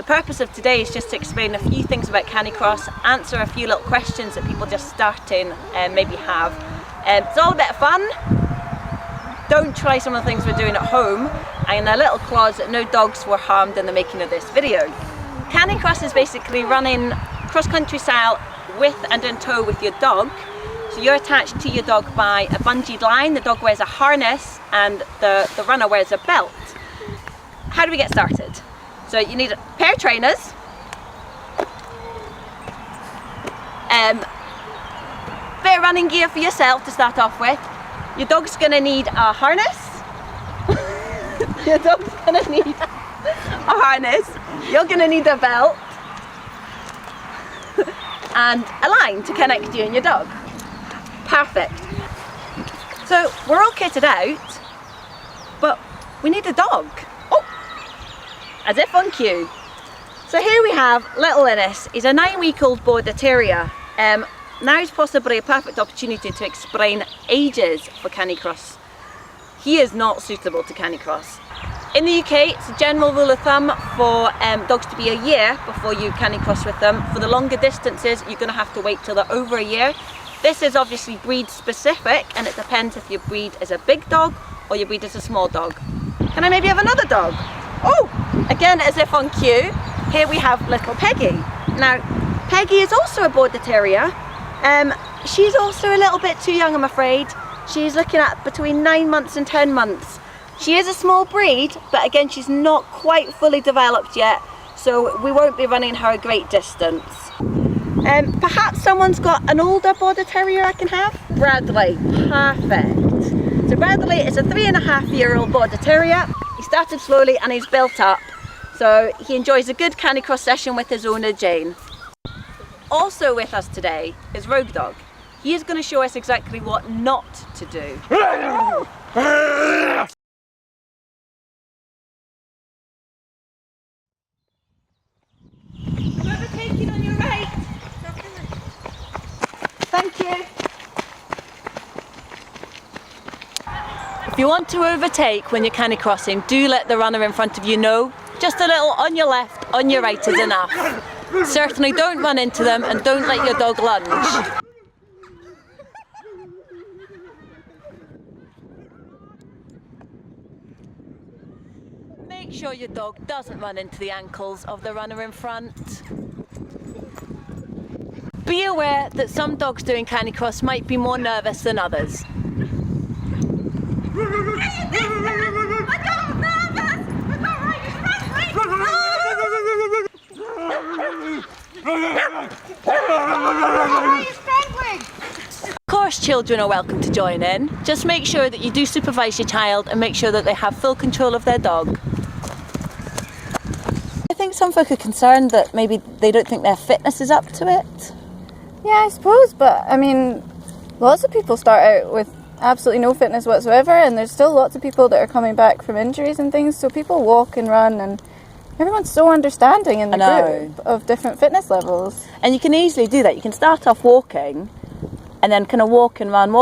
purpose of today is just to explain a few things about CaniCross, answer a few little questions that people just starting maybe have. It's all a bit of fun. Don't try some of the things we're doing at home, and a little clause that no dogs were harmed in the making of this video. CaniCross is basically running cross-country style with and in tow with your dog. So you're attached to your dog by a bungeed line, the dog wears a harness, and the runner wears a belt. How do we get started? So you need a pair of trainers, bit of running gear for yourself to start off with. Your dog's going to need a harness. Your dog's going to need a harness. You're going to need a belt and a line to connect you and your dog. Perfect. So we're all kitted out, but we need a dog. Oh, as if on cue. So here we have little Innes. He's a 9-week-old Border Terrier. Now is possibly a perfect opportunity to explain ages for CaniCross. He is not suitable to CaniCross. In the UK, it's a general rule of thumb for dogs to be a year before you CaniCross with them. For the longer distances, you're going to have to wait till they're over a year. This is obviously breed specific, and it depends if your breed is a big dog or your breed is a small dog. Can I maybe have another dog? Oh, again as if on cue, here we have little Peggy. Now, Peggy is also a Border Terrier. She's also a little bit too young, I'm afraid. She's looking at between 9 months and 10 months. She is a small breed, but again, she's not quite fully developed yet, so we won't be running her a great distance. Perhaps someone's got an older Border Terrier I can have? Bradley, perfect. So Bradley is a 3.5-year-old Border Terrier. He started slowly and he's built up, so he enjoys a good CaniCross session with his owner Jane. Also with us today is Rogue Dog. He is going to show us exactly what not to do. I'm overtaking on your right. Thank you. If you want to overtake when you're CaniCrossing, do let the runner in front of you know. Just a little on your left, on your right is enough. Certainly don't run into them and don't let your dog lunge. Make sure your dog doesn't run into the ankles of the runner in front. Be aware that some dogs doing CaniCross might be more nervous than others. Of course, children are welcome to join in. Just make sure that you do supervise your child and make sure that they have full control of their dog. I think some folk are concerned that maybe they don't think their fitness is up to it. Yeah, I suppose, but I mean, lots of people start out with absolutely no fitness whatsoever, and there's still lots of people that are coming back from injuries and things, so people walk and run, and everyone's so understanding in the group of different fitness levels. And you can easily do that. You can start off walking and then kind of walk and run.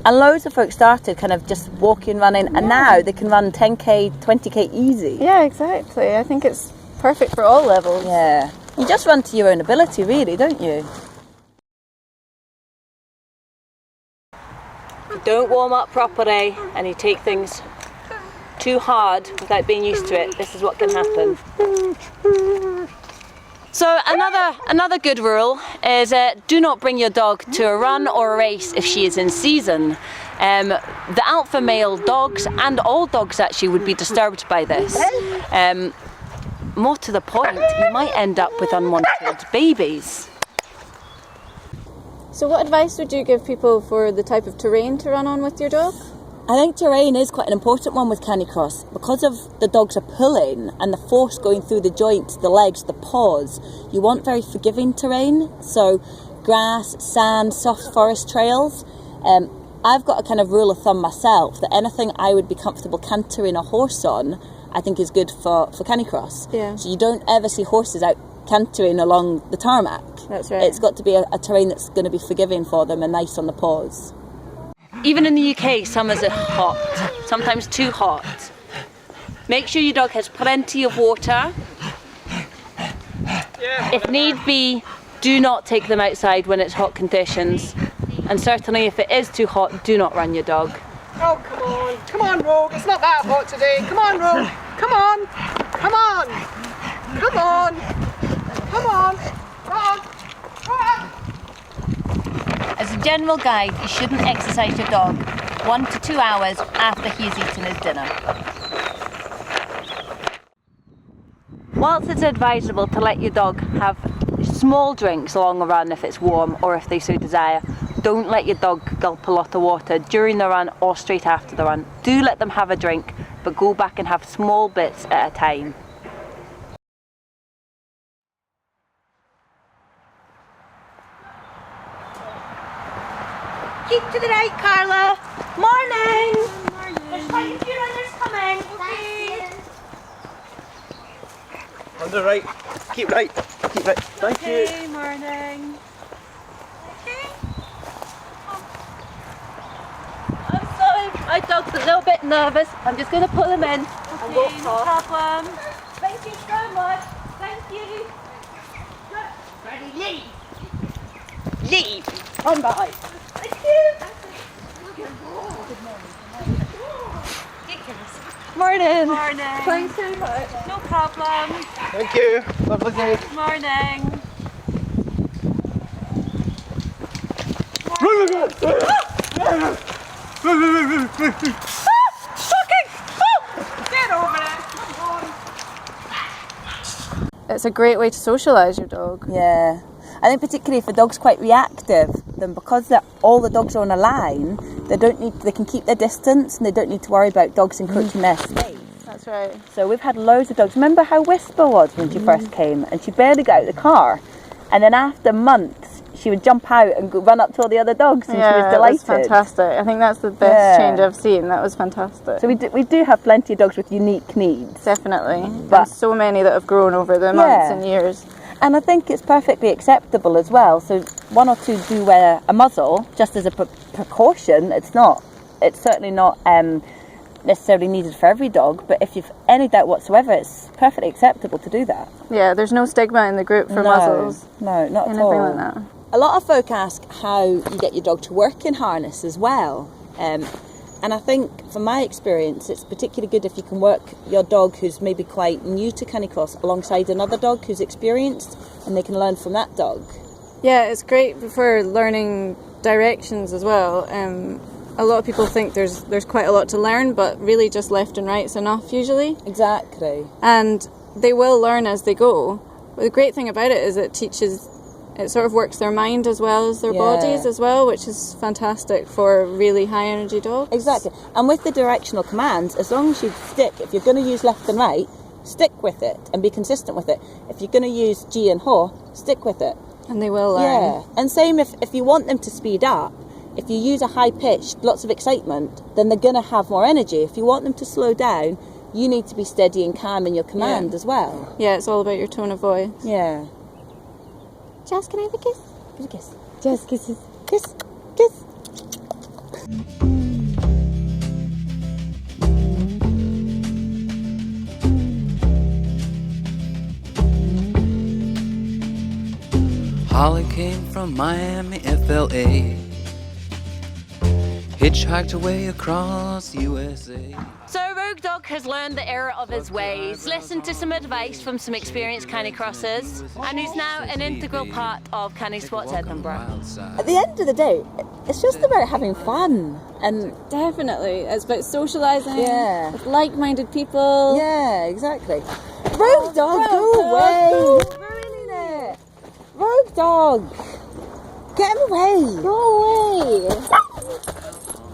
And loads of folks started kind of just walking, running, and now they can run 10k, 20k easy. Yeah, exactly. I think it's perfect for all levels. Yeah. You just run to your own ability, really, don't you? If you don't warm up properly and you take things too hard without being used to it, this is what can happen. So another good rule is do not bring your dog to a run or a race if she is in season. The alpha male dogs, and all dogs actually, would be disturbed by this. More to the point, you might end up with unwanted babies. So what advice would you give people for the type of terrain to run on with your dog? I think terrain is quite an important one with CaniCross. Because of the dogs are pulling and the force going through the joints, the legs, the paws, you want very forgiving terrain. So grass, sand, soft forest trails. I've got a kind of rule of thumb myself that anything I would be comfortable cantering a horse on, I think is good for CaniCross. Yeah. So you don't ever see horses out cantering along the tarmac. That's right. It's got to be a terrain that's going to be forgiving for them and nice on the paws. Even in the UK, summers are hot, sometimes too hot. Make sure your dog has plenty of water. If need be, do not take them outside when it's hot conditions. And certainly if it is too hot, do not run your dog. Oh, come on. Come on, Rogue. It's not that hot today. Come on, Rogue. Come on. Come on. Come on. Come on. Come on. As a general guide, you shouldn't exercise your dog 1 to 2 hours after he's eaten his dinner. Whilst it's advisable to let your dog have small drinks along the run if it's warm or if they so desire, don't let your dog gulp a lot of water during the run or straight after the run. Do let them have a drink, but go back and have small bits at a time. Keep to the right, Carla. Morning. There's quite a few runners coming. Okay. On the right. Keep right. Keep right. Thank you. Okay, morning. Okay. I'm sorry, my dog's a little bit nervous. I'm just going to put him in. Okay, no problem. Thank you so much. Thank you. Ready, leave. Leave. On by. Thank you. Morning. Morning. Thanks so much. No problem. Thank you. Lovely day. Morning. Get over it. It's a great way to socialise your dog. Yeah. I think particularly if a dog's quite reactive, then because all the dogs are on a line, they can keep their distance and they don't need to worry about dogs encroaching their space. That's right. So we've had loads of dogs. Remember how Whisper was when she first came and she barely got out of the car, and then after months she would jump out and run up to all the other dogs and she was delighted. It was fantastic. I think that's the best change I've seen. That was fantastic. So we do have plenty of dogs with unique needs. Definitely. But so many that have grown over the months and years. And I think it's perfectly acceptable as well. So 1 or 2 do wear a muzzle just as a precaution. It's certainly not necessarily needed for every dog, but if you've any doubt whatsoever, it's perfectly acceptable to do that. Yeah, there's no stigma in the group for muzzles. No, not at all. Anything like that. A lot of folk ask how you get your dog to work in harness as well. And I think, from my experience, it's particularly good if you can work your dog who's maybe quite new to CaniCross alongside another dog who's experienced, and they can learn from that dog. Yeah, it's great for learning directions as well. A lot of people think there's quite a lot to learn, but really just left and right's enough usually. Exactly. And they will learn as they go. But the great thing about it is it sort of works their mind as well as their bodies as well, which is fantastic for really high energy dogs. Exactly. And with the directional commands, as long as you stick, if you're going to use left and right, stick with it and be consistent with it. If you're going to use G and Ho, stick with it. And they will learn. Yeah. And same if you want them to speed up, if you use a high pitch, lots of excitement, then they're going to have more energy. If you want them to slow down, you need to be steady and calm in your command as well. Yeah, it's all about your tone of voice. Yeah. Jess, can I have a kiss? Give a kiss. Jess, kisses. Kiss. Kiss. Holly came from Miami, FLA. Hitchhiked away across USA. So Rogue Dog has learned the error of his ways, listened to some advice from some experienced CaniCrossers, and he's now an integral part of CaniSports Edinburgh. At the end of the day, it's just about having fun. And definitely, it's about socialising with like-minded people. Yeah, exactly. Rogue Dog, go away! Ruining it! Rogue Dog! Get him away! Go away!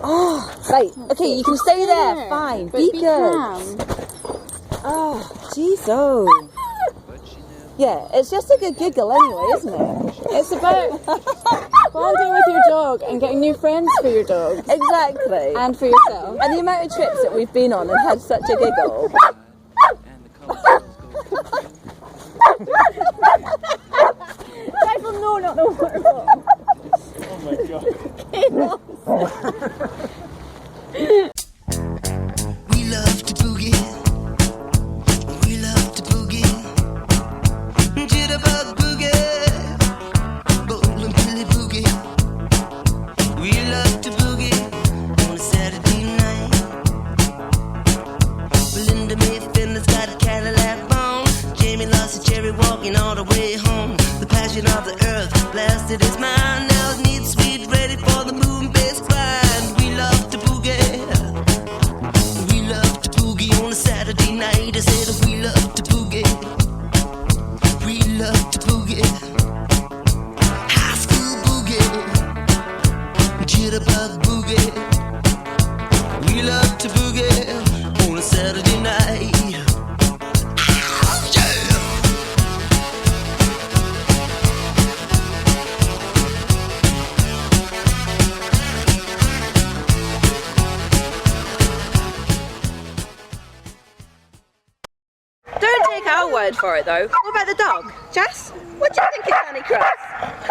Oh, right. Okay, you can stay there. Fine. Be good. Calm. Oh, jeez, oh. Yeah, it's just a good giggle anyway, isn't it? It's about bonding with your dog and getting new friends for your dog. Exactly. And for yourself. And the amount of trips that we've been on and had such a giggle. No, not the waterfall. Oh my god. We love to boogie. We love to boogie. Jitterbug the earth, blasted his mind. Now it needs sweet, ready for the moon bass grind. We love to boogie. We love to boogie on a Saturday night. I said we love to boogie. We love to boogie. High school boogie. Jitterbug boogie. We love to boogie on a Saturday night. Don't take our word for it though. What about the dog? Jess, what do you think of CaniCross?